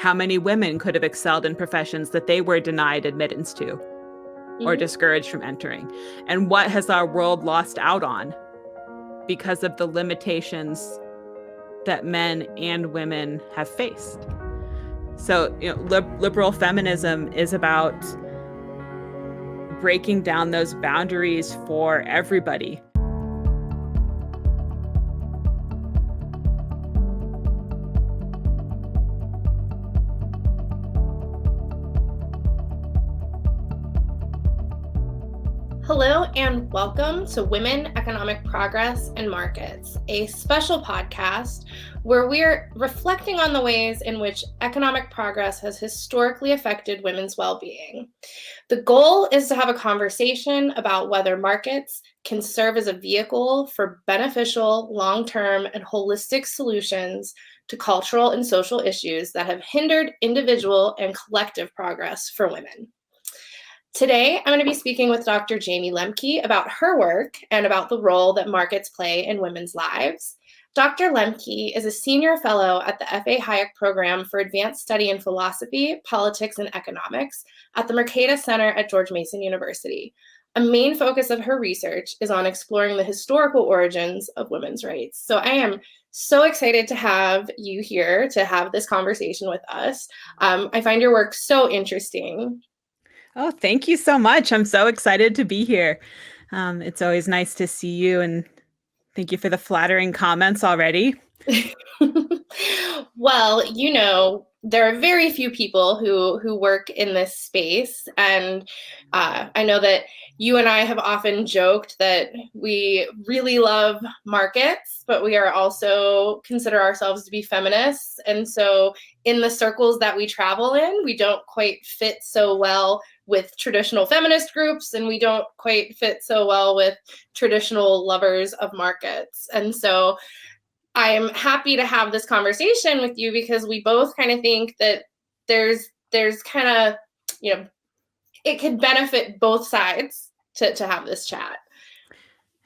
how many women could have excelled in professions that they were denied admittance to or discouraged from entering? And what has our world lost out on because of the limitations that men and women have faced? So, liberal feminism is about breaking down those boundaries for everybody. Hello and welcome to Women, Economic Progress, and Markets, a special podcast where we're reflecting on the ways in which economic progress has historically affected women's well-being. The goal is to have a conversation about whether markets can serve as a vehicle for beneficial, long-term, and holistic solutions to cultural and social issues that have hindered individual and collective progress for women. Today, I'm going to be speaking with Dr. Jayme Lemke about her work and about the role that markets play in women's lives. Dr. Lemke is a senior fellow at the F.A. Hayek Program for Advanced Study in Philosophy, Politics, and Economics at the Mercatus Center at George Mason University. A main focus of her research is on exploring the historical origins of women's rights. So I am so excited to have you here to have this conversation with us. I find your work so interesting. Oh, thank you so much. I'm so excited to be here. It's always nice to see you, and thank you for the flattering comments already. Well, there are very few people who work in this space, and I know that you and I have often joked that we really love markets, but we are also consider ourselves to be feminists. And so in the circles that we travel in, we don't quite fit so well with traditional feminist groups, and we don't quite fit so well with traditional lovers of markets. And so I am happy to have this conversation with you because we both kind of think that there's kind of, it could benefit both sides to have this chat.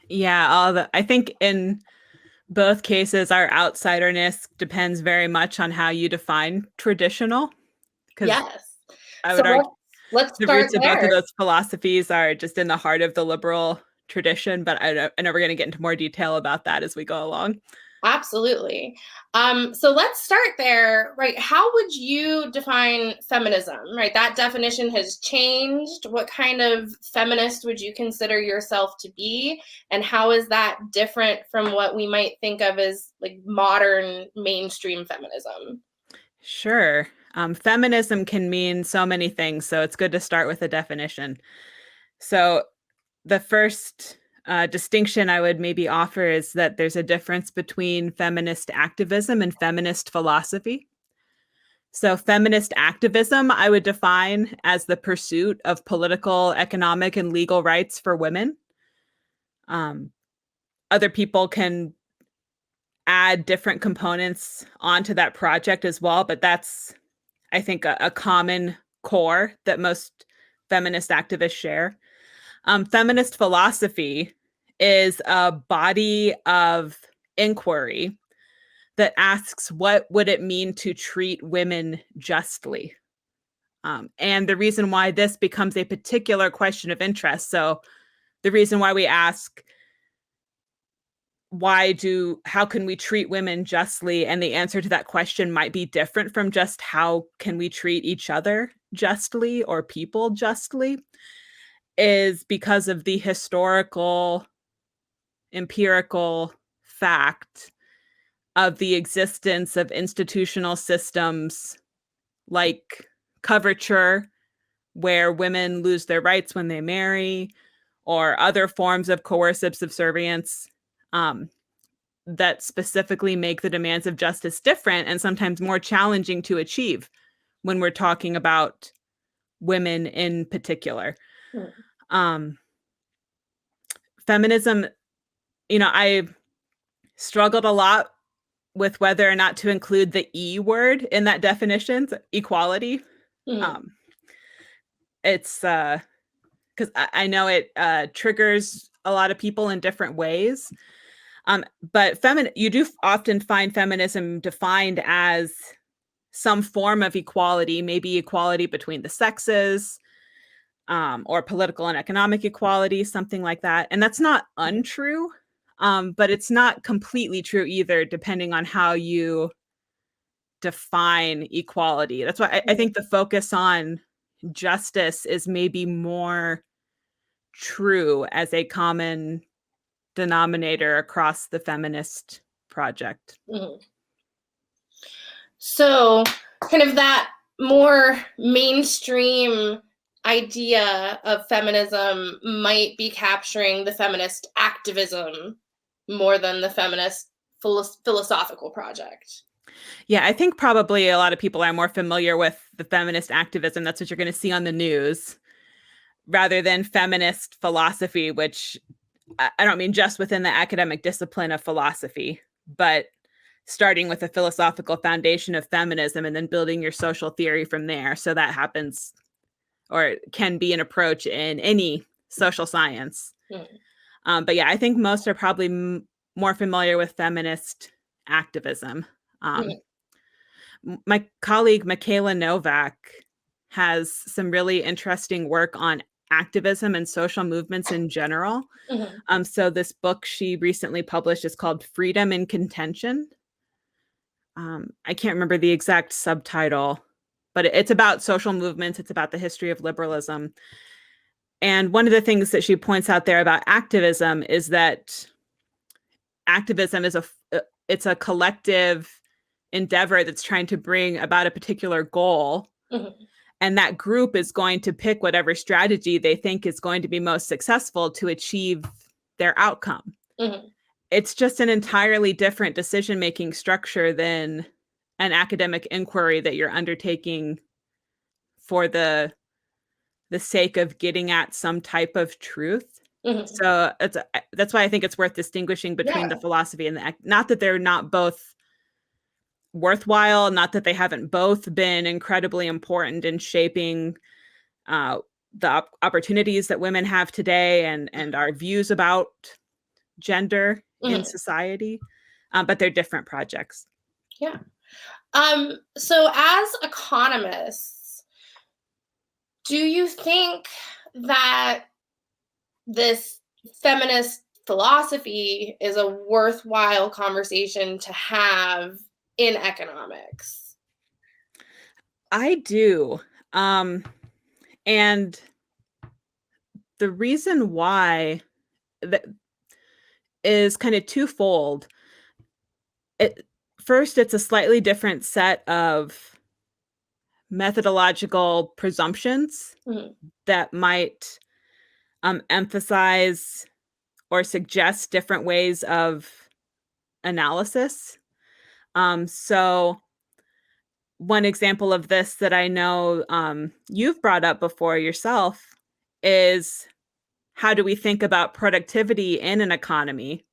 Yeah, I think in both cases, our outsiderness depends very much on how you define traditional. Yes. I would argue let's the start roots of both of those philosophies are just in the heart of the liberal tradition, but I know we're going to get into more detail about that as we go along. Absolutely. So let's start there, right? How would you define feminism, right? That definition has changed. What kind of feminist would you consider yourself to be? And how is that different from what we might think of as like modern mainstream feminism? Sure. Feminism can mean so many things, so it's good to start with a definition. So the first distinction I would maybe offer is that there's a difference between feminist activism and feminist philosophy. So feminist activism, I would define as the pursuit of political, economic, and legal rights for women. Other people can add different components onto that project as well, but that's, I think, a common core that most feminist activists share. Feminist philosophy is a body of inquiry that asks, what would it mean to treat women justly? And the reason why this becomes a particular question of interest. So the reason why we ask, how can we treat women justly? And the answer to that question might be different from just how can we treat each other justly or people justly, is because of the historical, empirical fact of the existence of institutional systems like coverture, where women lose their rights when they marry, or other forms of coercive subservience that specifically make the demands of justice different and sometimes more challenging to achieve when we're talking about women in particular. Feminism, I struggled a lot with whether or not to include the E word in that definition, equality. It's because I know it triggers a lot of people in different ways. But you do often find feminism defined as some form of equality, maybe equality between the sexes, or political and economic equality, something like that. And that's not untrue, but it's not completely true either, depending on how you define equality. That's why I think the focus on justice is maybe more true as a common denominator across the feminist project. Mhm. So, kind of that more mainstream idea of feminism might be capturing the feminist activism more than the feminist philosophical project. Yeah, I think probably a lot of people are more familiar with the feminist activism. That's what you're going to see on the news, rather than feminist philosophy, which I don't mean just within the academic discipline of philosophy, but starting with a philosophical foundation of feminism and then building your social theory from there. So that happens, or can be, an approach in any social science. But yeah, I think most are probably more familiar with feminist activism. My colleague Michaela Novak has some really interesting work on activism and social movements in general. So this book she recently published is called Freedom in Contention. I can't remember the exact subtitle, but it's about social movements. It's about the history of liberalism. And one of the things that she points out there about activism is that activism is it's a collective endeavor that's trying to bring about a particular goal. And that group is going to pick whatever strategy they think is going to be most successful to achieve their outcome. It's just an entirely different decision-making structure than an academic inquiry that you're undertaking for the sake of getting at some type of truth. So that's why I think it's worth distinguishing between the philosophy and not that they're not both worthwhile, not that they haven't both been incredibly important in shaping the opportunities that women have today and our views about gender in society, but they're different projects. Yeah. So as economists, do you think that this feminist philosophy is a worthwhile conversation to have in economics? I do. And the reason why that is kind of twofold. First, it's a slightly different set of methodological presumptions that might emphasize or suggest different ways of analysis. So one example of this that I know you've brought up before yourself is, how do we think about productivity in an economy?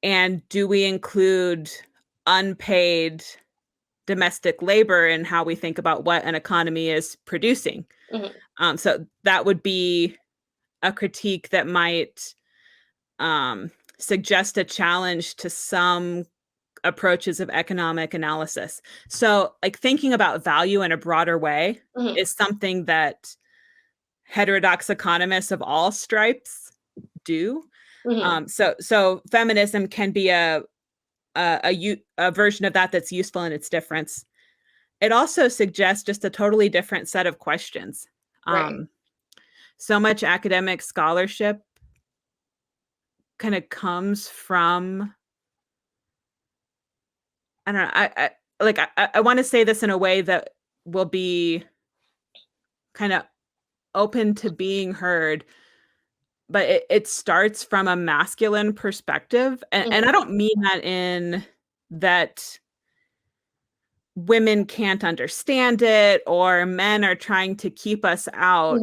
And do we include unpaid domestic labor in how we think about what an economy is producing? So that would be a critique that might suggest a challenge to some approaches of economic analysis. So, like, thinking about value in a broader way is something that heterodox economists of all stripes do. So feminism can be a version of that that's useful in its difference. It also suggests just a totally different set of questions. So much academic scholarship kind of comes from, I don't know, I want to say this in a way that will be kind of open to being heard, but it starts from a masculine perspective. And I don't mean that in that women can't understand it or men are trying to keep us out.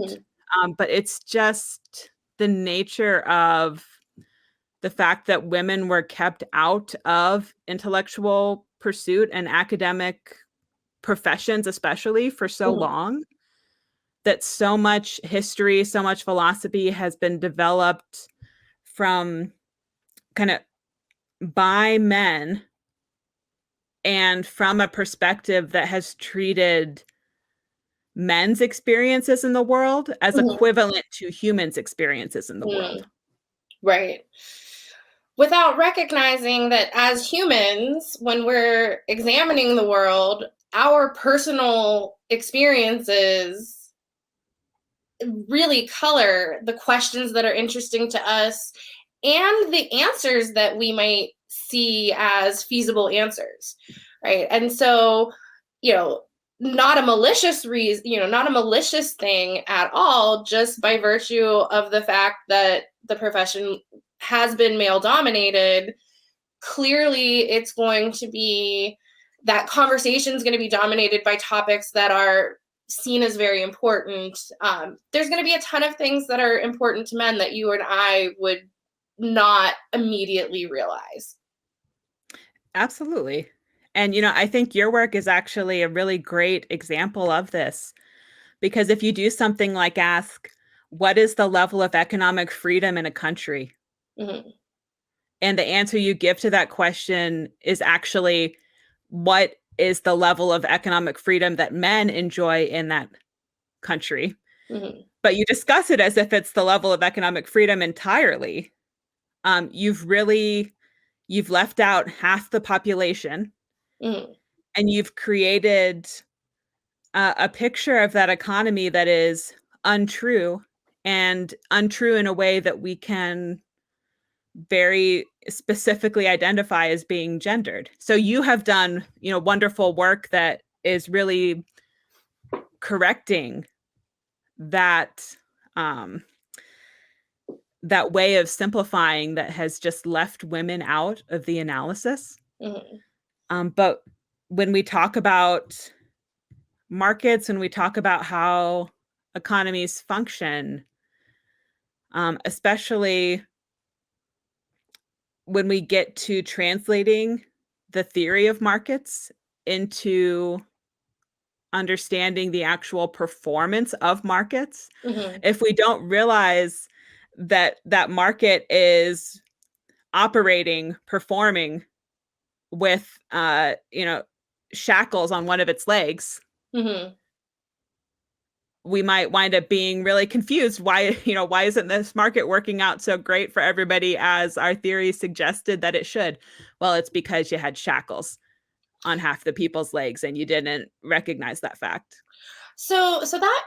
But it's just the nature of the fact that women were kept out of intellectual pursuit and academic professions, especially, for so long, that so much history, so much philosophy has been developed from kind of by men and from a perspective that has treated men's experiences in the world as Mhm. equivalent to humans' experiences in the world. Right. Without recognizing that as humans, when we're examining the world, our personal experiences really color the questions that are interesting to us and the answers that we might see as feasible answers, right? And so, you know, not a malicious reason, not a malicious thing at all, just by virtue of the fact that the profession has been male dominated. Clearly, it's going to be that conversation is going to be dominated by topics that are seen as very important. There's going to be a ton of things that are important to men that you and I would not immediately realize. Absolutely. And, I think your work is actually a really great example of this, because if you do something like ask, what is the level of economic freedom in a country? Mhm. And the answer you give to that question is actually, what is the level of economic freedom that men enjoy in that country? Mhm. But you discuss it as if it's the level of economic freedom entirely. You've left out half the population, Mhm. and you've created a picture of that economy that is untrue, and untrue in a way that we can very specifically identify as being gendered. So you have done, wonderful work that is really correcting that um, that way of simplifying that has just left women out of the analysis. Mhm. But when we talk about markets, when we talk about how economies function, especially when we get to translating the theory of markets into understanding the actual performance of markets, Mhm. if we don't realize that that market is operating, performing with, shackles on one of its legs, Mhm. we might wind up being really confused. Why isn't this market working out so great for everybody as our theory suggested that it should? Well, it's because you had shackles on half the people's legs and you didn't recognize that fact. So that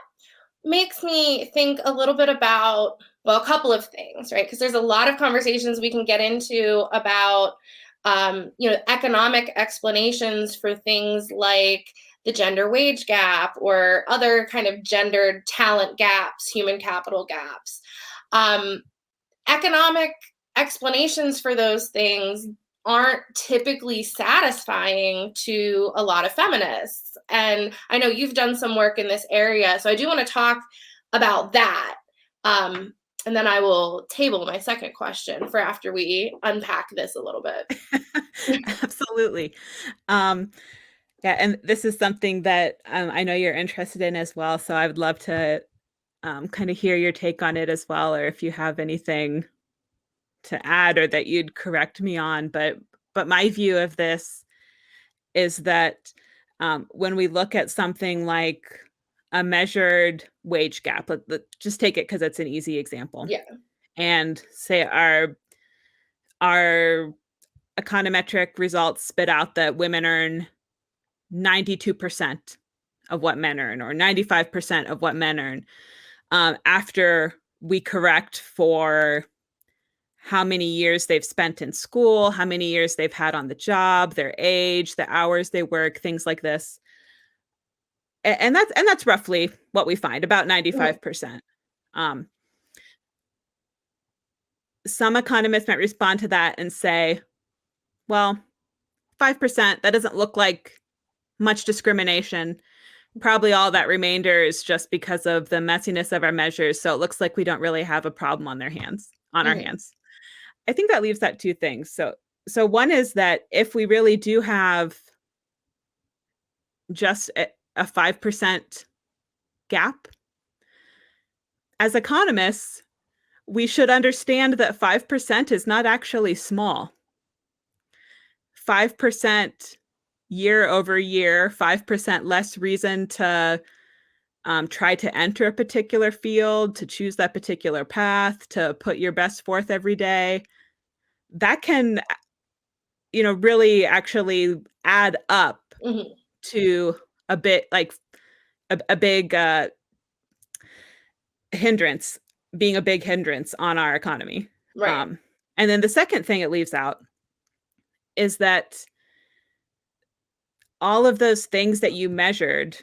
makes me think a little bit about, well, a couple of things, right? Because there's a lot of conversations we can get into about economic explanations for things like the gender wage gap or other kind of gendered talent gaps, human capital gaps. um, Economic explanations for those things aren't typically satisfying to a lot of feminists. And I know you've done some work in this area, so I do want to talk about that. Um, and then I will table my second question for after we unpack this a little bit. Absolutely. Um, yeah, and this is something that I know you're interested in as well. So I would love to kind of hear your take on it as well, or if you have anything to add or that you'd correct me on. But my view of this is that when we look at something like a measured wage gap, just take it because it's an easy example, Yeah. and say our econometric results spit out that women earn 92% of what men earn, or 95% of what men earn, after we correct for how many years they've spent in school, how many years they've had on the job, their age, the hours they work, things like this. And that's roughly what we find, about Mhm. 95%. Um, some economists might respond to that and say, well, 5%, that doesn't look like much discrimination. Probably all that remainder is just because of the messiness of our measures. So it looks like we don't really have a problem on our Mhm. hands. I think that leaves that two things. So one is that if we really do have just a 5% gap, as economists, we should understand that 5% is not actually small. 5% year over year, 5% less reason to try to enter a particular field, to choose that particular path, to put your best forth every day. That can, really actually add up Mhm. to a bit like a big hindrance, being a big hindrance on our economy. Right. Um, and then the second thing it leaves out is that all of those things that you measured,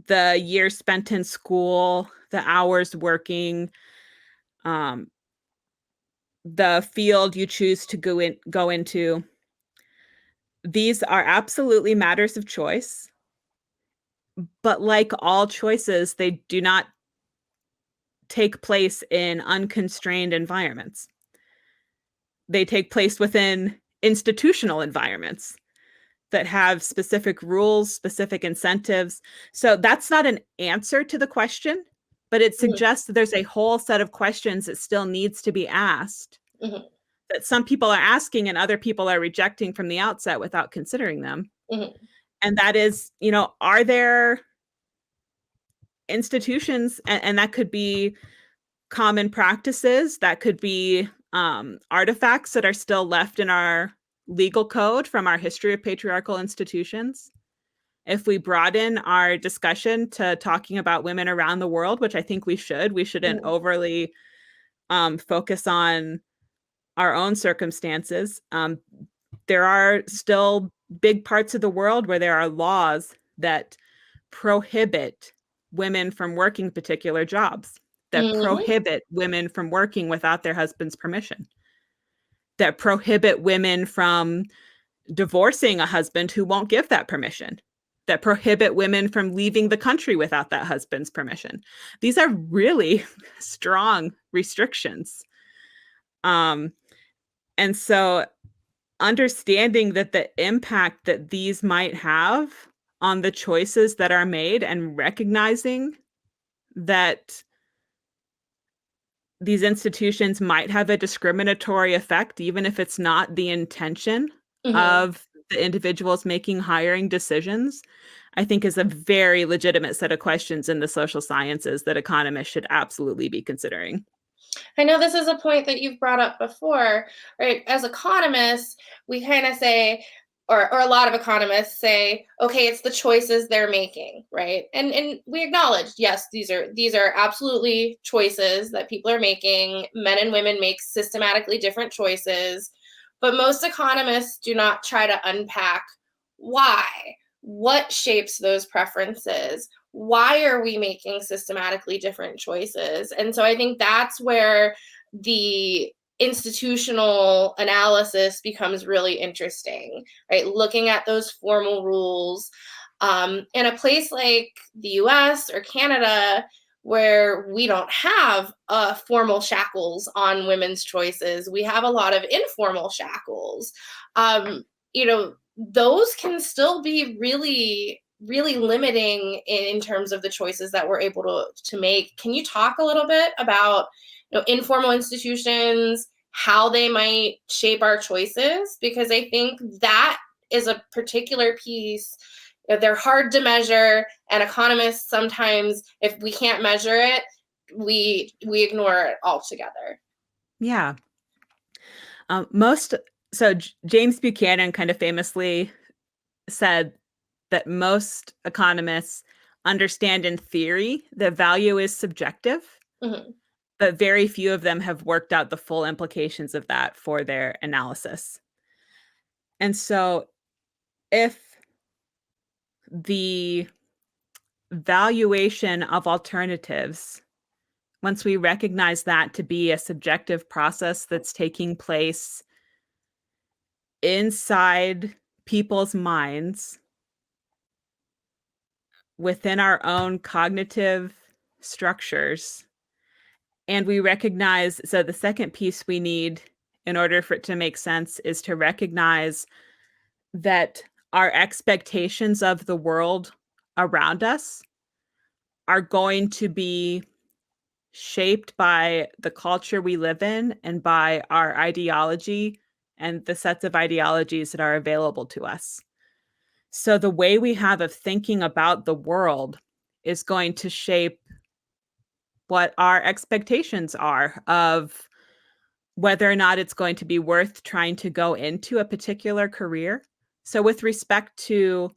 the years spent in school, the hours working, um, the field you choose to go into, these are absolutely matters of choice. But like all choices, they do not take place in unconstrained environments. They take place within institutional environments that have specific rules, specific incentives. So that's not an answer to the question, but it Mhm. suggests that there's a whole set of questions that still needs to be asked, Mhm. that some people are asking and other people are rejecting from the outset without considering them. Mhm. And that is, are there institutions, and that could be common practices, that could be artifacts that are still left in our legal code from our history of patriarchal institutions. If we broaden our discussion to talking about women around the world, which I think we shouldn't Mhm. overly focus on our own circumstances. There are still big parts of the world where there are laws that prohibit women from working particular jobs, that Mhm. prohibit women from working without their husband's permission, that prohibit women from divorcing a husband who won't give that permission, that prohibit women from leaving the country without that husband's permission. These are really strong restrictions. Um, and so understanding that the impact that these might have on the choices that are made and recognizing that these institutions might have a discriminatory effect, even if it's not the intention Mhm. of the individuals making hiring decisions, I think is a very legitimate set of questions in the social sciences that economists should absolutely be considering. I know this is a point that you've brought up before, right? As economists, we kind of say, or a lot of economists say, okay, it's the choices they're making, right? And we acknowledge, yes, these are absolutely choices that people are making. Men and women make systematically different choices, but most economists do not try to unpack why, what shapes those preferences, why are we making systematically different choices? And so I think that's where the institutional analysis becomes really interesting, right? Looking at those formal rules. In a place like the US or Canada, where we don't have formal shackles on women's choices, we have a lot of informal shackles. Those can still be really limiting in terms of the choices that we're able to make. Can you talk a little bit about informal institutions, how they might shape our choices? Because I think that is a particular piece. They're hard to measure, and economists sometimes, if we can't measure it, we ignore it altogether. Yeah. Most so James Buchanan kind of famously said that most economists understand in theory that value is subjective, Mhm. but very few of them have worked out the full implications of that for their analysis. And so if the valuation of alternatives, once we recognize that to be a subjective process that's taking place inside people's minds within our own cognitive structures, and we recognize, so the second piece we need in order for it to make sense is to recognize that our expectations of the world around us are going to be shaped by the culture we live in and by our ideology and the sets of ideologies that are available to us. So the way we have of thinking about the world is going to shape what our expectations are of whether or not it's going to be worth trying to go into a particular career. So with respect to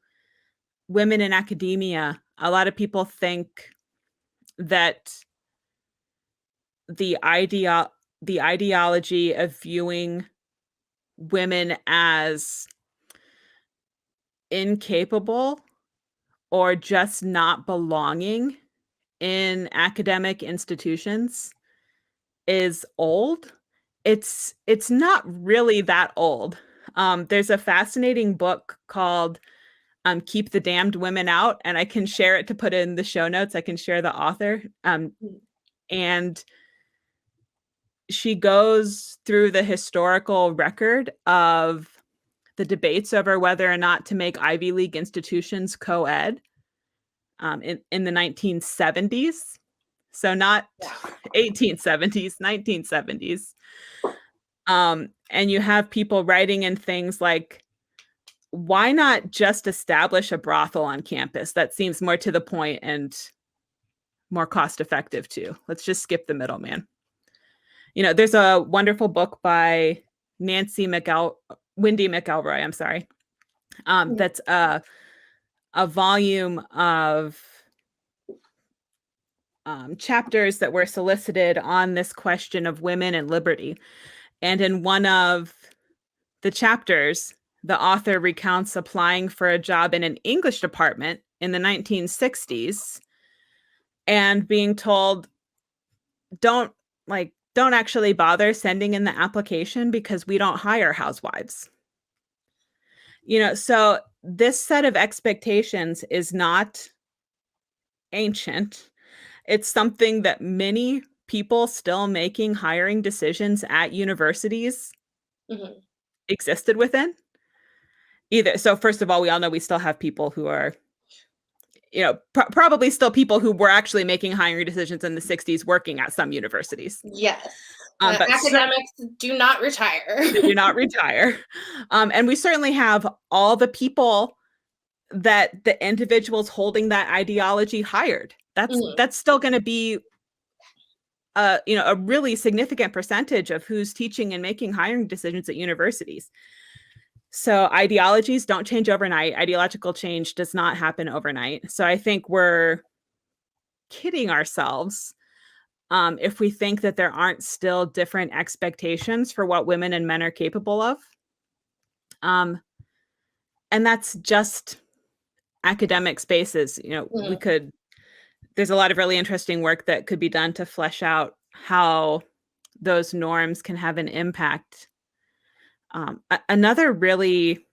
women in academia, a lot of people think that the ideology of viewing women as incapable or just not belonging in academic institutions is old. It's not really that old. There's a fascinating book called Keep the Damned Women Out, and I can share it to put in the show notes. I can share the author. And she goes through the historical record of the debates over whether or not to make Ivy League institutions co-ed in the 1970s. So not 1870s, 1970s. And you have people writing in things like, why not just establish a brothel on campus? That seems more to the point and more cost effective too. Let's just skip the middleman. There's a wonderful book by Wendy McElroy, I'm sorry. That's a volume of chapters that were solicited on this question of women and liberty. And in one of the chapters, the author recounts applying for a job in an English department in the 1960s and being told, don't actually bother sending in the application because we don't hire housewives. So this set of expectations is not ancient. It's something that many people still making hiring decisions at universities existed within. So first of all, we all know we still have people who are, probably still people who were actually making hiring decisions in the 60s working at some universities. Yes. But academics do not retire. They do not retire. And we certainly have all the people that the individuals holding that ideology hired. That's still going to be a really significant percentage of who's teaching and making hiring decisions at universities. So ideologies don't change overnight. Ideological change does not happen overnight. So I think we're kidding ourselves if we think that there aren't still different expectations for what women and men are capable of. And that's just academic spaces. There's a lot of really interesting work that could be done to flesh out how those norms can have an impact. Another really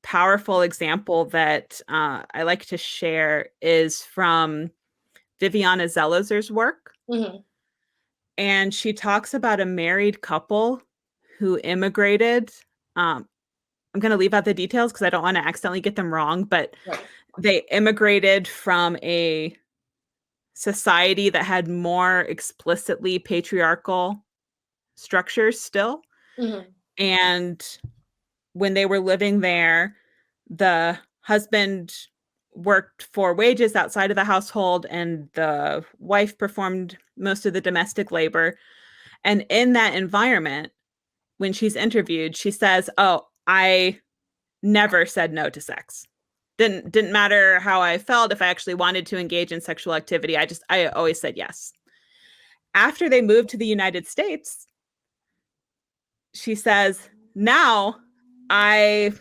powerful example that I like to share is from Viviana Zelazer's work. And she talks about a married couple who immigrated. I'm going to leave out the details because I don't want to accidentally get them wrong, but they immigrated from a society that had more explicitly patriarchal structures still. And when they were living there, the husband worked for wages outside of the household and the wife performed most of the domestic labor. And in that environment, when she's interviewed, she says, "Oh, I never said no to sex. Didn't matter how I felt. If I actually wanted to engage in sexual activity, I always said yes." After they moved to the United States, she says, "Now I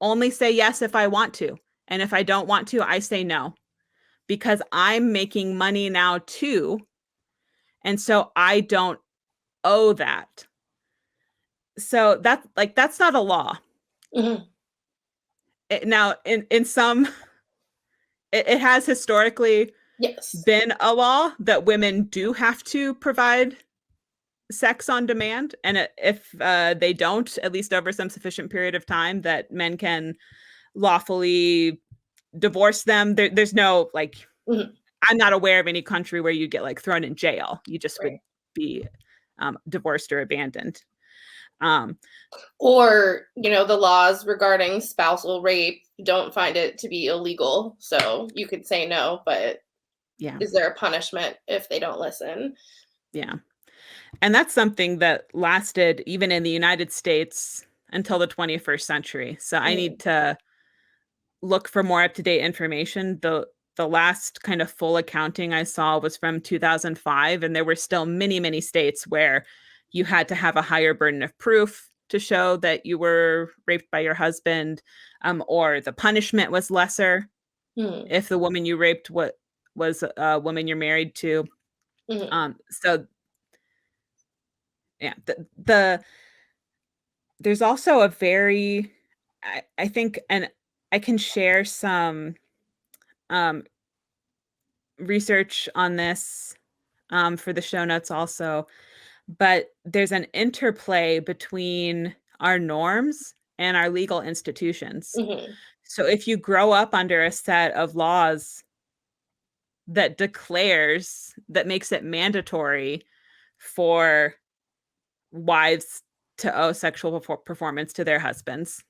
only say yes if I want to. And if I don't want to, I say no, because I'm making money now too. And so I don't owe that." So that's not a law. Now, in some, it has historically been a law that women do have to provide sex on demand. And if they don't, at least over some sufficient period of time, that men can lawfully divorce them. There's no I'm not aware of any country where you get thrown in jail. You just would be divorced or abandoned. Or the laws regarding spousal rape, don't find it to be illegal. So you could say no, but Yeah. is there a punishment if they don't listen? Yeah. And that's something that lasted even in the United States until the 21st century. So I Mm, need to look for more up-to-date information. The last kind of full accounting I saw was from 2005, and there were still many, many states where you had to have a higher burden of proof to show that you were raped by your husband, or the punishment was lesser mm, if the woman you raped was a woman you're married to. mm, So yeah, there's also a very, I think, and I can share some um, research on this for the show notes also, but there's an interplay between our norms and our legal institutions. mhm, So if you grow up under a set of laws that makes it mandatory for wives to owe sexual performance to their husbands,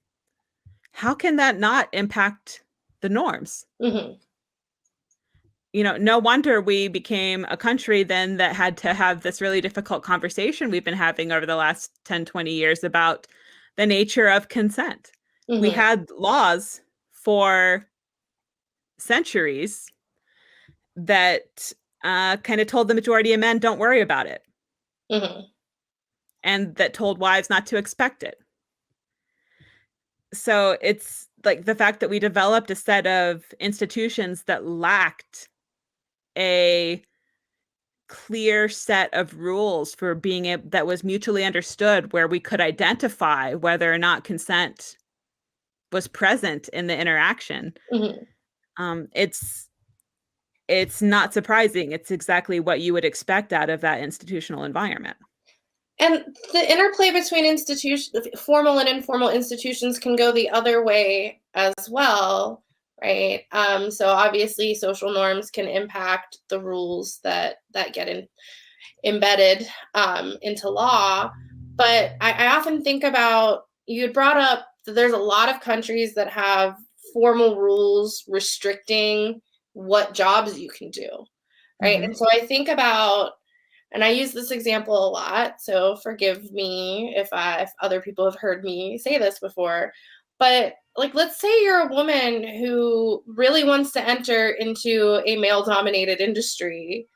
how can that not impact the norms? mhm, No wonder we became a country then that had to have this really difficult conversation we've been having over the last 10, 20 years about the nature of consent. We mhm, had laws for centuries that kind of told the majority of men, don't worry about it, mhm, and that told wives not to expect it. So it's like the fact that we developed a set of institutions that lacked a clear set of rules for being able that was mutually understood, where we could identify whether or not consent was present in the interaction. mhm. um it's it's not surprising. It's exactly what you would expect out of that institutional environment. And the interplay between formal and informal institutions can go the other way as well, right? So obviously, social norms can impact the rules that get embedded into law. But I often think about, you had brought up that there's a lot of countries that have formal rules restricting what jobs you can do, right? Hmm. And so I think about, and I use this example a lot, so forgive me if other people have heard me say this before, but like, let's say you're a woman who really wants to enter into a male dominated industry,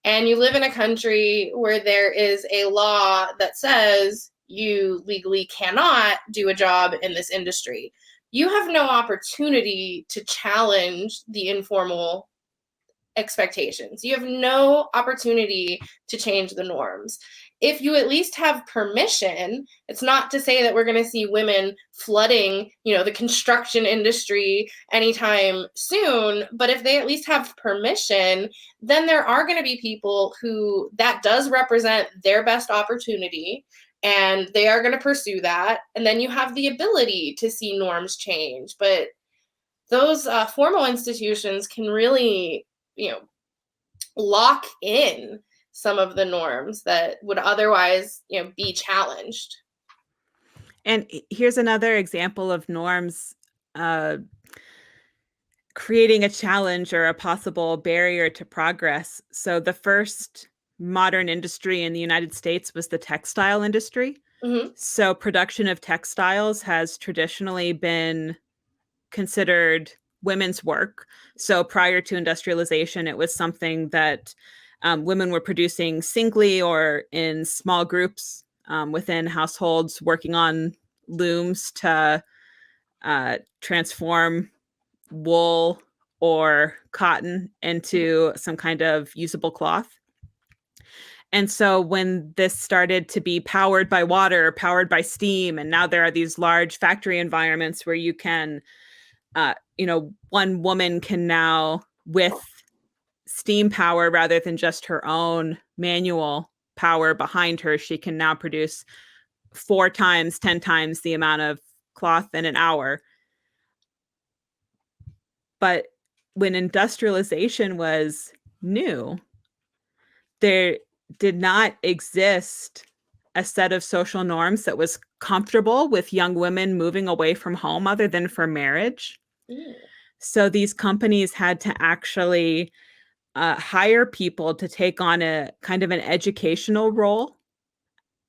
and you live in a country where there is a law that says you legally cannot do a job in this industry. You have no opportunity to challenge the informal expectations. You have no opportunity to change the norms. If you at least have permission, it's not to say that we're going to see women flooding, the construction industry anytime soon, but if they at least have permission, then there are going to be people who that does represent their best opportunity, and they are going to pursue that, and then you have the ability to see norms change. But those formal institutions can really, you know, lock in some of the norms that would otherwise, be challenged. And here's another example of norms uh, creating a challenge or a possible barrier to progress. So the first modern industry in the United States was the textile industry. Hmm. So production of textiles has traditionally been considered women's work. So prior to industrialization, it was something that women were producing singly or in small groups within households, working on looms to transform wool or cotton into some kind of usable cloth. And so when this started to be powered by water, powered by steam, and now there are these large factory environments where you can, one woman can now, with steam power rather than just her own manual power behind her, she can now produce 4 times, 10 times the amount of cloth in an hour. But when industrialization was new, there did not exist a set of social norms that was comfortable with young women moving away from home other than for marriage. Mm. So these companies had to actually hire people to take on a kind of an educational role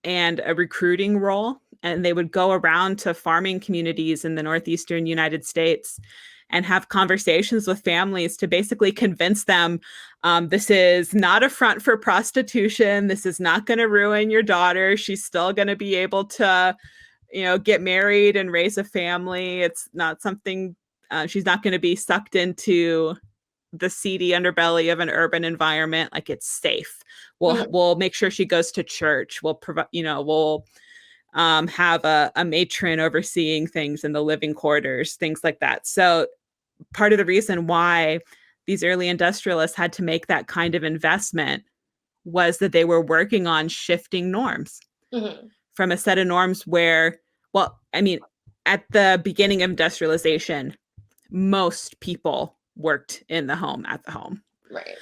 and a recruiting role. And they would go around to farming communities in the northeastern United States and have conversations with families to basically convince them this is not a front for prostitution. This is not going to ruin your daughter. She's still going to be able to, get married and raise a family. It's not something, she's not going to be sucked into the seedy underbelly of an urban environment. Like, it's safe. We'll make sure she goes to church. We'll provide, we'll have a matron overseeing things in the living quarters, things like that. So part of the reason why these early industrialists had to make that kind of investment was that they were working on shifting norms from a set of norms where, well, I mean, at the beginning of industrialization, most people worked in the home, at the home. Right.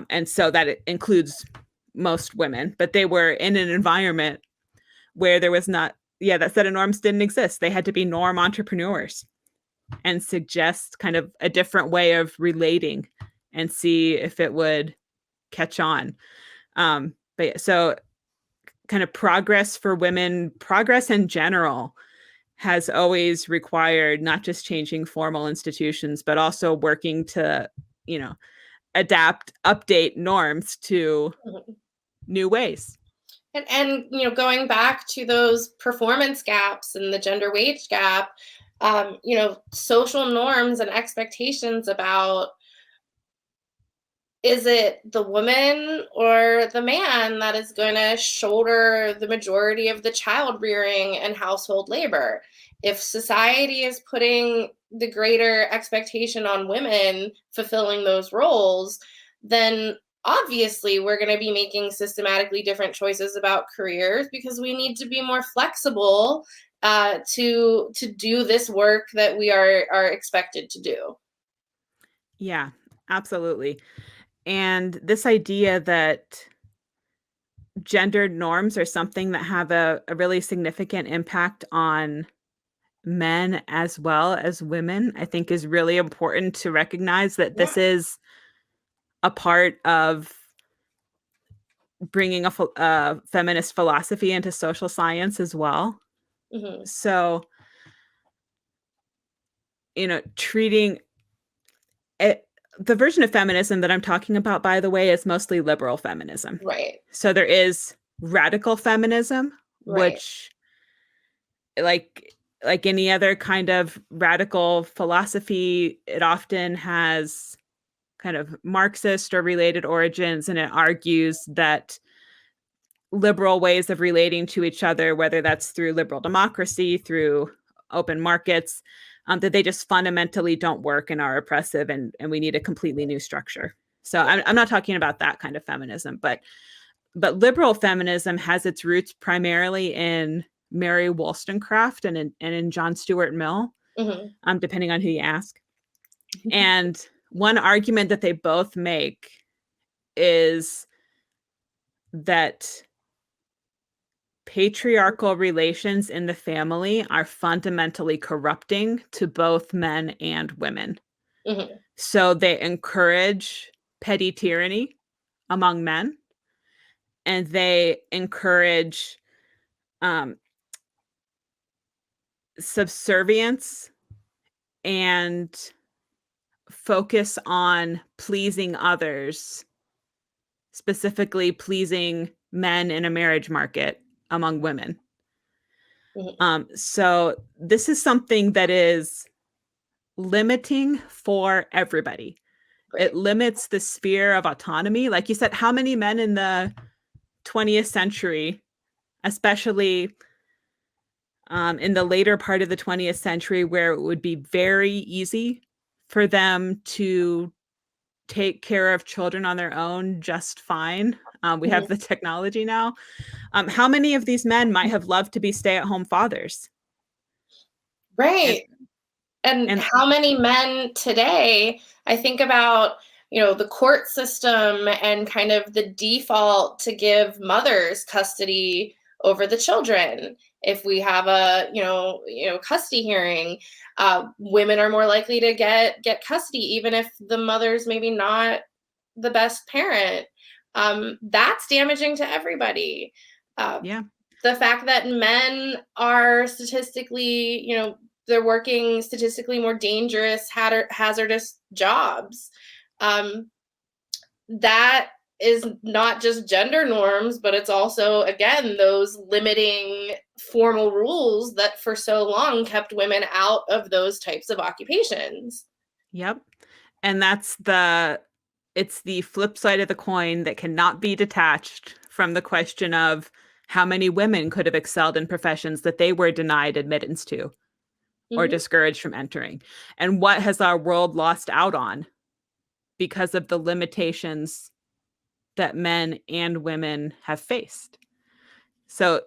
And so that it includes most women, but they were in an environment where there was not, that set of norms didn't exist. They had to be norm entrepreneurs and suggest kind of a different way of relating and see if it would catch on. So kind of progress for women, progress in general, has always required not just changing formal institutions, but also working to, adapt, update norms to new ways. And going back to those performance gaps and the gender wage gap, social norms and expectations about, is it the woman or the man that is going to shoulder the majority of the child rearing and household labor? If society is putting the greater expectation on women fulfilling those roles, then obviously we're going to be making systematically different choices about careers, because we need to be more flexible to do this work that we are expected to do. Yeah, absolutely. And this idea that gendered norms are something that have a really significant impact on men as well as women, I think is really important to recognize that this is a part of bringing a feminist philosophy into social science as well. So, treating it, the version of feminism that I'm talking about, by the way, is mostly liberal feminism. Right. So there is radical feminism, Right. which, like any other kind of radical philosophy, it often has kind of Marxist or related origins, and it argues that liberal ways of relating to each other, whether that's through liberal democracy, through open markets, that they just fundamentally don't work and are oppressive, and we need a completely new structure. So I'm not talking about that kind of feminism, but liberal feminism has its roots primarily in Mary Wollstonecraft and in John Stuart Mill, depending on who you ask. And one argument that they both make is that patriarchal relations in the family are fundamentally corrupting to both men and women. So they encourage petty tyranny among men, and they encourage subservience and focus on pleasing others, specifically pleasing men in a marriage market among women. So this is something that is limiting for everybody. Right. It limits the sphere of autonomy. Like you said, how many men in the 20th century, especially in the later part of the 20th century, where it would be very easy for them to take care of children on their own just fine. We have the technology now. How many of these men might have loved to be stay-at-home fathers? Right. And how many men today, I think about, the court system and kind of the default to give mothers custody over the children. If we have a custody hearing, women are more likely to get custody, even if the mother's maybe not the best parent. That's damaging to everybody. Yeah. The fact that men are statistically, they're working statistically more dangerous, hazardous jobs. That is not just gender norms, but it's also, again, those limiting formal rules that for so long kept women out of those types of occupations. Yep. And it's the flip side of the coin that cannot be detached from the question of how many women could have excelled in professions that they were denied admittance to or Mm-hmm. discouraged from entering. And what has our world lost out on because of the limitations that men and women have faced? So,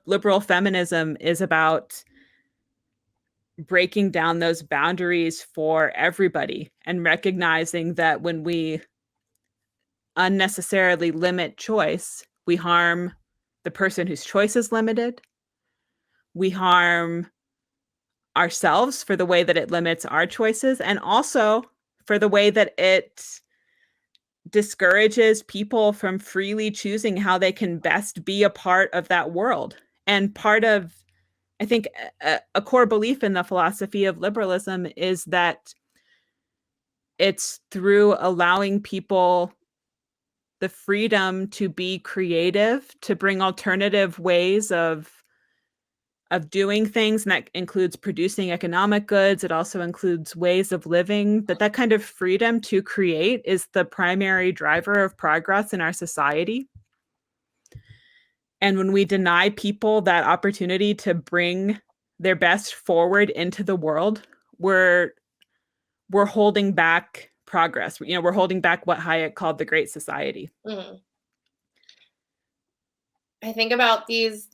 liberal feminism is about breaking down those boundaries for everybody and recognizing that when we unnecessarily limit choice, we harm the person whose choice is limited. We harm ourselves for the way that it limits our choices, and also for the way that it discourages people from freely choosing how they can best be a part of that world. And part of, I think, a core belief in the philosophy of liberalism is that it's through allowing people the freedom to be creative, to bring alternative ways of doing things, and that includes producing economic goods. It also includes ways of living. That kind of freedom to create is the primary driver of progress in our society. And when we deny people that opportunity to bring their best forward into the world, we're holding back progress. We're holding back what Hayek called the Great Society. Mm. I think about these,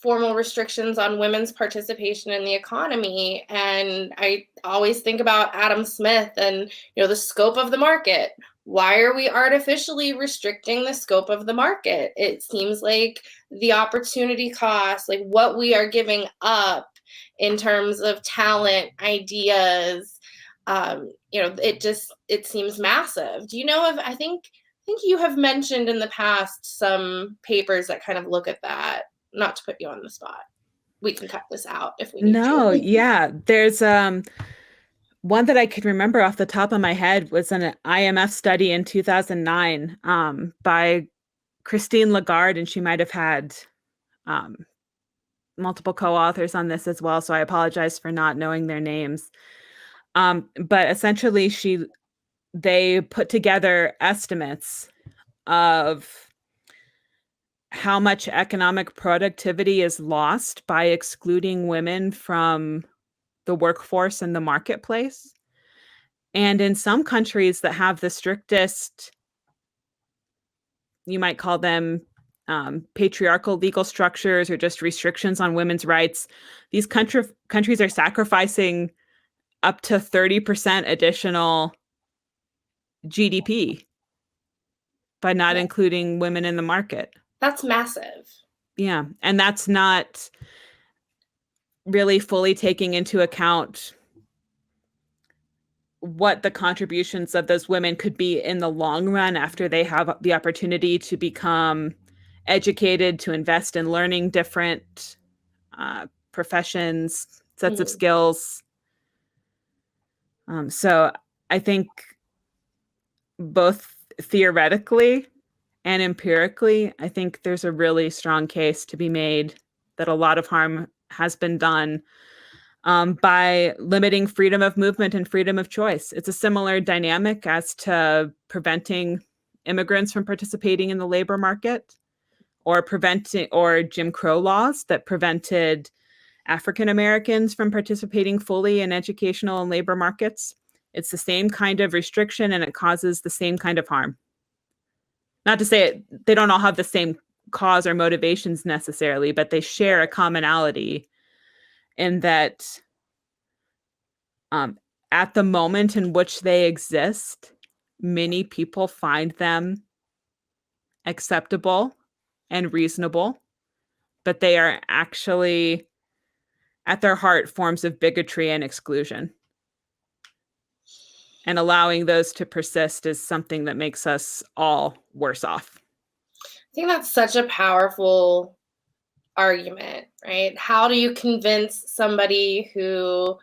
formal restrictions on women's participation in the economy, and I always think about Adam Smith and, the scope of the market. Why are we artificially restricting the scope of the market? It seems like the opportunity cost, like what we are giving up in terms of talent, ideas, it seems massive. Do you know of, I think you have mentioned in the past some papers that kind of look at that. Not to put you on the spot. We can cut this out if we need No, to. yeah. There's one that I could remember off the top of my head was an IMF study in 2009 by Christine Lagarde, and she might have had um, multiple co-authors on this as well, so I apologize for not knowing their names. But essentially, they put together estimates of how much economic productivity is lost by excluding women from the workforce and the marketplace. And in some countries that have the strictest, you might call them patriarchal legal structures or just restrictions on women's rights, these countries are sacrificing up to 30% additional GDP by not including women in the market. That's massive. Yeah. And that's not really fully taking into account what the contributions of those women could be in the long run after they have the opportunity to become educated, to invest in learning different professions, sets of skills. So I think both theoretically and empirically, I think there's a really strong case to be made that a lot of harm has been done by limiting freedom of movement and freedom of choice. It's a similar dynamic as to preventing immigrants from participating in the labor market, or Jim Crow laws that prevented African Americans from participating fully in educational and labor markets. It's the same kind of restriction, and it causes the same kind of harm. Not to say they don't all have the same cause or motivations necessarily, but they share a commonality in that at the moment in which they exist, many people find them acceptable and reasonable, but they are actually, at their heart, forms of bigotry and exclusion. And allowing those to persist is something that makes us all worse off. I think that's such a powerful argument, right? How do you convince somebody who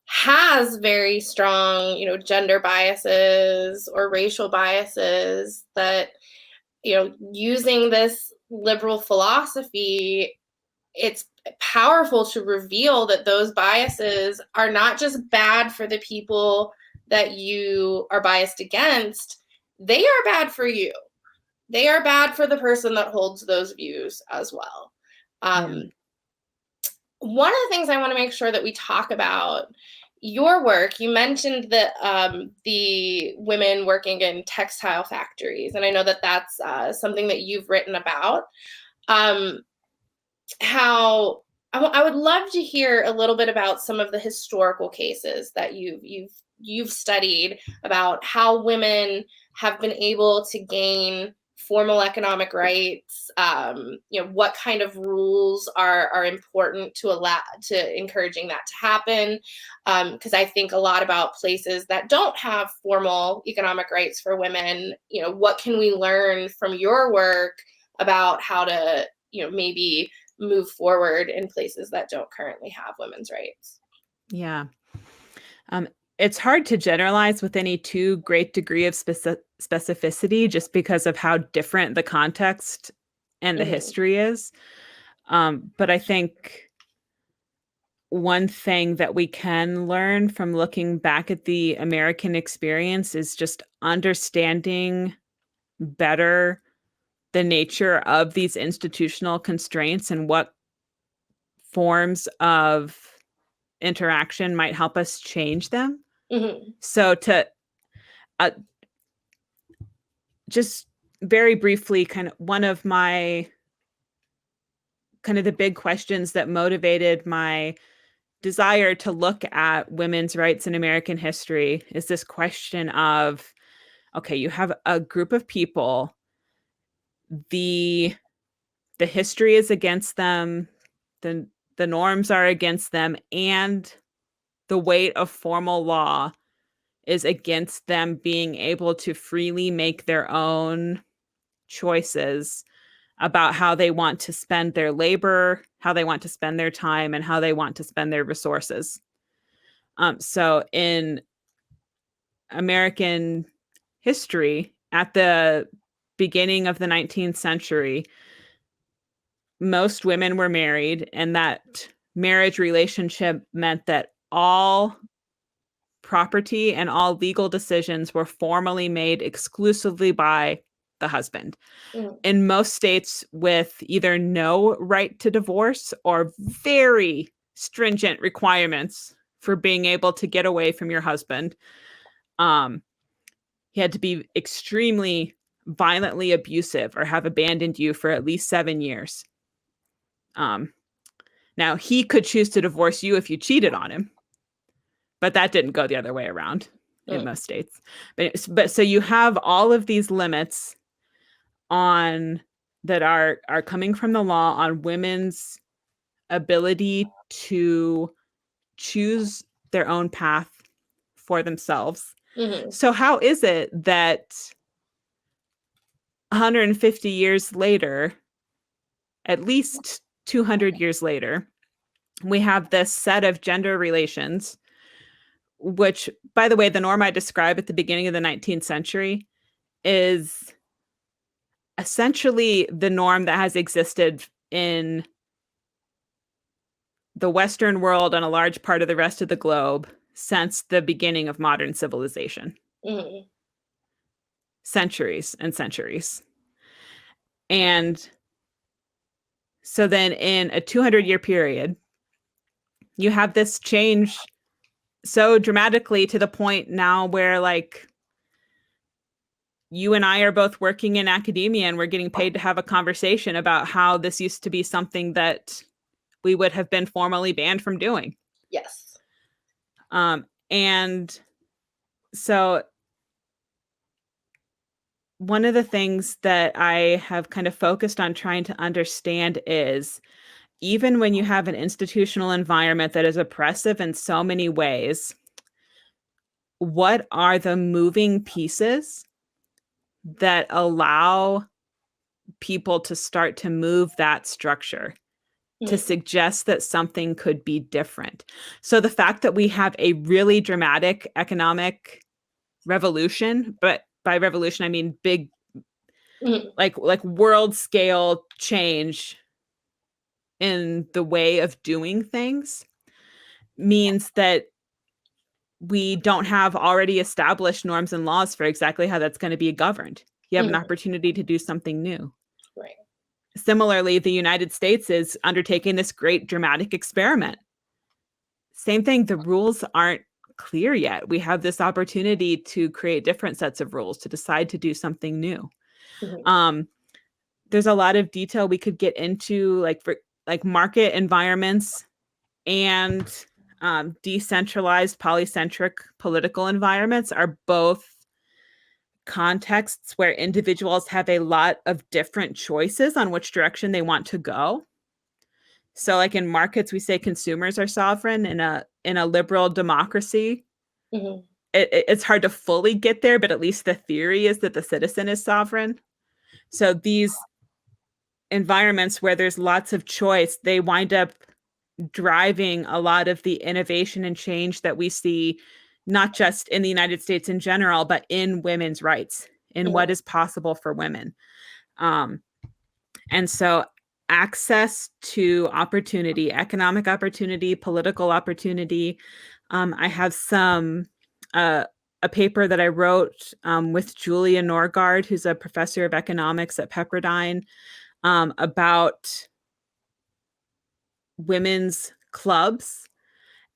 has very strong, gender biases or racial biases that, using this liberal philosophy, it's powerful to reveal that those biases are not just bad for the people that you are biased against, they are bad for you. They are bad for the person that holds those views as well. One of the things I want to make sure that we talk about, your work, you mentioned that the women working in textile factories, and I know that that's something that you've written about. How I would love to hear a little bit about some of the historical cases that you've studied about how women have been able to gain formal economic rights. What kind of rules are important to encouraging that to happen. Because I think a lot about places that don't have formal economic rights for women. What can we learn from your work about how to, maybe move forward in places that don't currently have women's rights? Yeah. It's hard to generalize with any too great degree of specificity just because of how different the context and the history is. But I think one thing that we can learn from looking back at the American experience is just understanding better the nature of these institutional constraints and what forms of interaction might help us change them. So to just very briefly, kind of one of my kind of the big questions that motivated my desire to look at women's rights in American history is this question of, okay, you have a group of people, the history is against them, the norms are against them, and the weight of formal law is against them being able to freely make their own choices about how they want to spend their labor, how they want to spend their time, and how they want to spend their resources. So in American history, at the beginning of the 19th century, most women were married, and that marriage relationship meant that all property and all legal decisions were formally made exclusively by the husband. In most states with either no right to divorce or very stringent requirements for being able to get away from your husband. He had to be extremely violently abusive or have abandoned you for at least 7 years. Now, he could choose to divorce you if you cheated on him, but that didn't go the other way around in most states. But so you have all of these limits on that are coming from the law on women's ability to choose their own path for themselves. So how is it that 150 years later, at least 200 years later, we have this set of gender relations, which, by the way, the norm I described at the beginning of the 19th century is essentially the norm that has existed in the Western world and a large part of the rest of the globe since the beginning of modern civilization. Centuries and centuries. And so then in a 200-year period, you have this change so dramatically to the point now where, like, you and I are both working in academia and we're getting paid to have a conversation about how this used to be something that we would have been formally banned from doing. Yes. And so one of the things that I have kind of focused on trying to understand is even when you have an institutional environment that is oppressive in so many ways, what are the moving pieces that allow people to start to move that structure to suggest that something could be different? So the fact that we have a really dramatic economic revolution, but by revolution I mean big, like world scale change in the way of doing things, means that we don't have already established norms and laws for exactly how that's going to be governed. You have an opportunity to do something new. Right. Similarly, the United States is undertaking this great dramatic experiment. Same thing, the rules aren't clear yet. We have this opportunity to create different sets of rules, to decide to do something new. There's a lot of detail we could get into, like for like market environments and decentralized polycentric political environments are both contexts where individuals have a lot of different choices on which direction they want to go. So like in markets, we say consumers are sovereign. In a liberal democracy, it's hard to fully get there, but at least the theory is that the citizen is sovereign. So these environments where there's lots of choice, they wind up driving a lot of the innovation and change that we see, not just in the United States in general, but in women's rights, in what is possible for women. And so access to opportunity, economic opportunity, political opportunity. I have a paper that I wrote with Julia Norgard, who's a professor of economics at Pepperdine, about women's clubs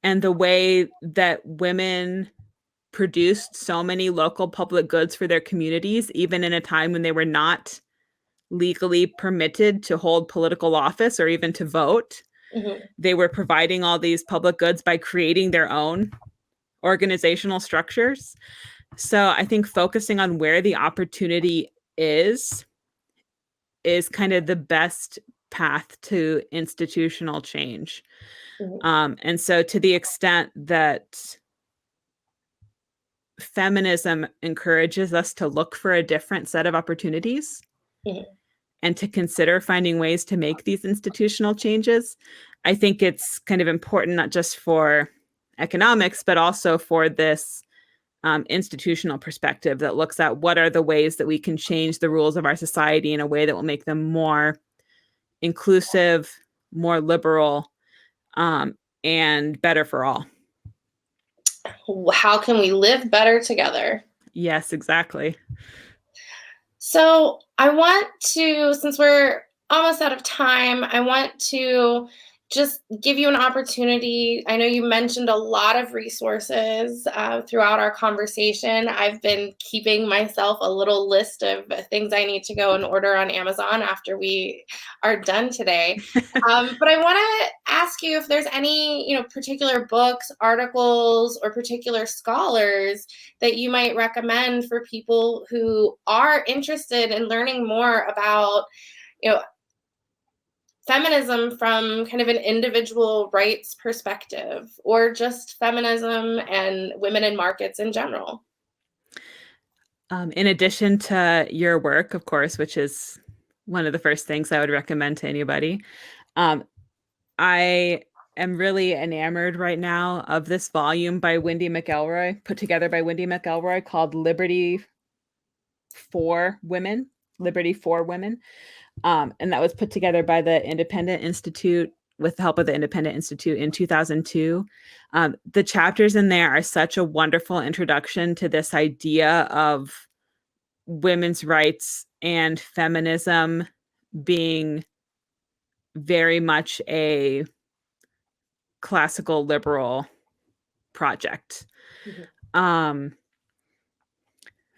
and the way that women produced so many local public goods for their communities, even in a time when they were not legally permitted to hold political office or even to vote. They were providing all these public goods by creating their own organizational structures. So I think focusing on where the opportunity is kind of the best path to institutional change. And so to the extent that feminism encourages us to look for a different set of opportunities and to consider finding ways to make these institutional changes, I think it's kind of important, not just for economics, but also for this institutional perspective that looks at what are the ways that we can change the rules of our society in a way that will make them more inclusive, more liberal, and better for all. How can we live better together? Yes, exactly. So I want to, since we're almost out of time, I want to just give you an opportunity. I know you mentioned a lot of resources throughout our conversation. I've been keeping myself a little list of things I need to go and order on Amazon after we are done today. But I want to ask you if there's any, particular books, articles, or particular scholars that you might recommend for people who are interested in learning more about, feminism from kind of an individual rights perspective, or just feminism and women in markets in general. In addition to your work, of course, which is one of the first things I would recommend to anybody, I am really enamored right now of this volume by Wendy McElroy, put together by Wendy McElroy, called Liberty for Women, Liberty for Women. And that was put together by the Independent Institute with the help of the Independent Institute in 2002. The chapters in there are such a wonderful introduction to this idea of women's rights and feminism being very much a classical liberal project.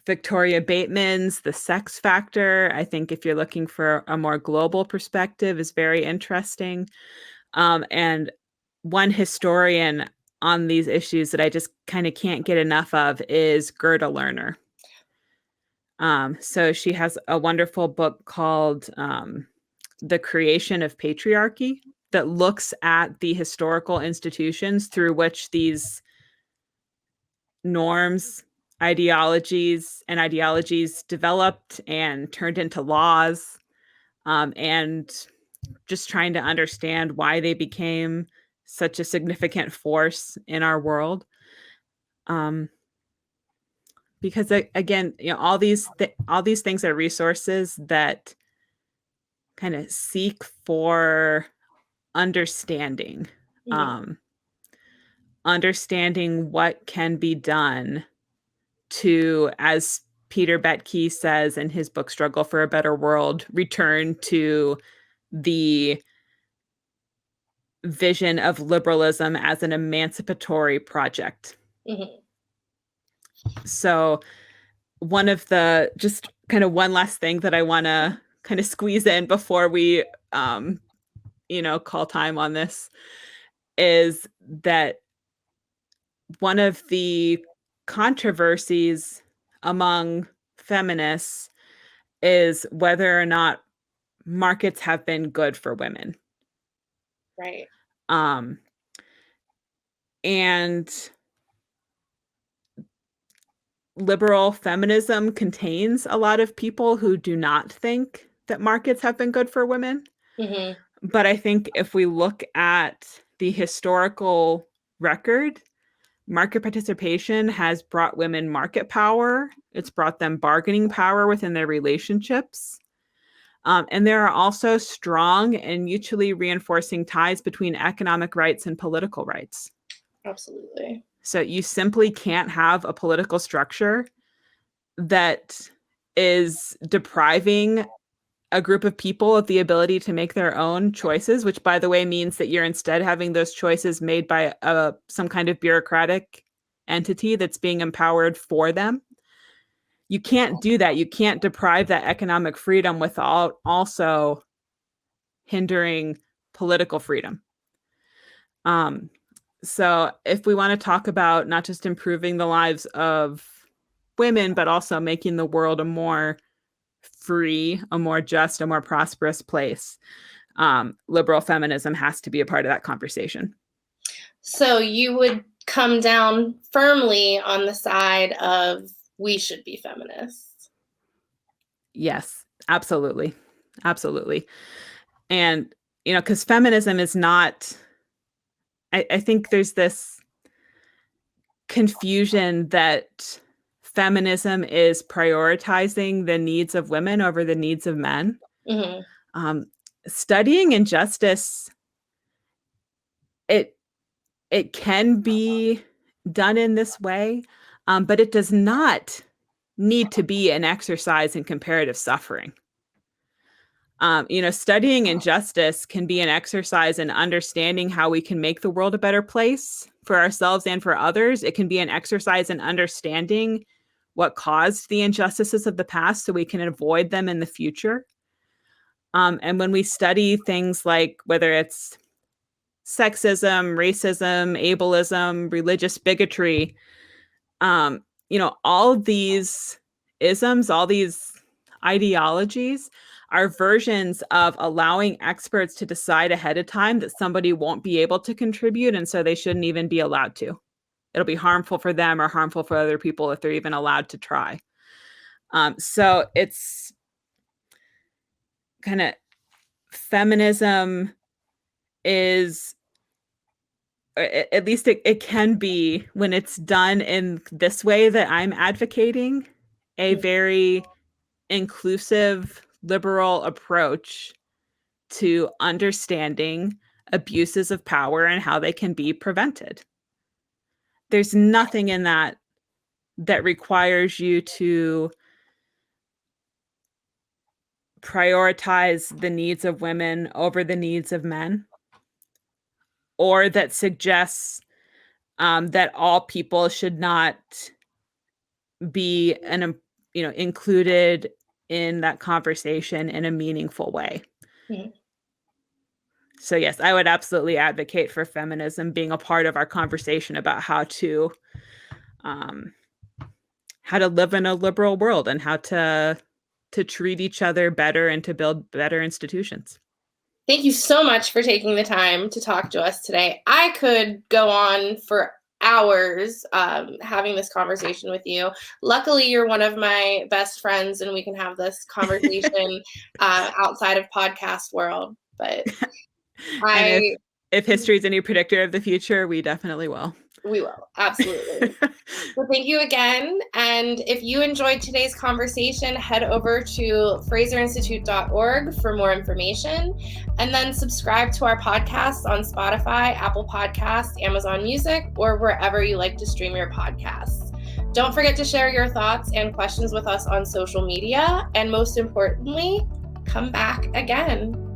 Victoria Bateman's The Sex Factor, I think if you're looking for a more global perspective, is very interesting. And one historian on these issues that I just kind of can't get enough of is Gerda Lerner. So she has a wonderful book called The Creation of Patriarchy that looks at the historical institutions through which these norms, ideologies developed and turned into laws, and just trying to understand why they became such a significant force in our world. Because again, all these things are resources that kind of seek for understanding, understanding what can be done to, as Peter Betke says in his book Struggle for a Better World, return to the vision of liberalism as an emancipatory project. So one last thing that I want to kind of squeeze in before we call time on this is that one of the controversies among feminists is whether or not markets have been good for women. Right. And liberal feminism contains a lot of people who do not think that markets have been good for women. But I think if we look at the historical record, market participation has brought women market power. It's brought them bargaining power within their relationships. And there are also strong and mutually reinforcing ties between economic rights and political rights. Absolutely. So you simply can't have a political structure that is depriving a group of people of the ability to make their own choices, which, by the way, means that you're instead having those choices made by some kind of bureaucratic entity that's being empowered for them. You can't do that. You can't deprive that economic freedom without also hindering political freedom. So if we want to talk about not just improving the lives of women, but also making the world a more free, a more just, a more prosperous place, liberal feminism has to be a part of that conversation. So you would come down firmly on the side of we should be feminists. Yes, absolutely. Absolutely. And, because feminism is not, I think there's this confusion that feminism is prioritizing the needs of women over the needs of men. Studying injustice, it can be done in this way, but it does not need to be an exercise in comparative suffering. Studying injustice can be an exercise in understanding how we can make the world a better place for ourselves and for others. It can be an exercise in understanding what caused the injustices of the past so we can avoid them in the future. And when we study things like whether it's sexism, racism, ableism, religious bigotry, all of these isms, all these ideologies are versions of allowing experts to decide ahead of time that somebody won't be able to contribute, and so they shouldn't even be allowed to. It'll be harmful for them or harmful for other people if they're even allowed to try. So it's kind of feminism is, at least it can be, when it's done in this way that I'm advocating, a very inclusive, liberal approach to understanding abuses of power and how they can be prevented. There's nothing in that requires you to prioritize the needs of women over the needs of men, or that suggests that all people should not be included in that conversation in a meaningful way. So yes, I would absolutely advocate for feminism being a part of our conversation about how to how to live in a liberal world and how to treat each other better and to build better institutions. Thank you so much for taking the time to talk to us today. I could go on for hours having this conversation with you. Luckily, you're one of my best friends, and we can have this conversation outside of podcast world. But And if history is any predictor of the future, we definitely will. We will, absolutely. Well, thank you again. And if you enjoyed today's conversation, head over to fraserinstitute.org for more information. And then subscribe to our podcast on Spotify, Apple Podcasts, Amazon Music, or wherever you like to stream your podcasts. Don't forget to share your thoughts and questions with us on social media. And most importantly, come back again.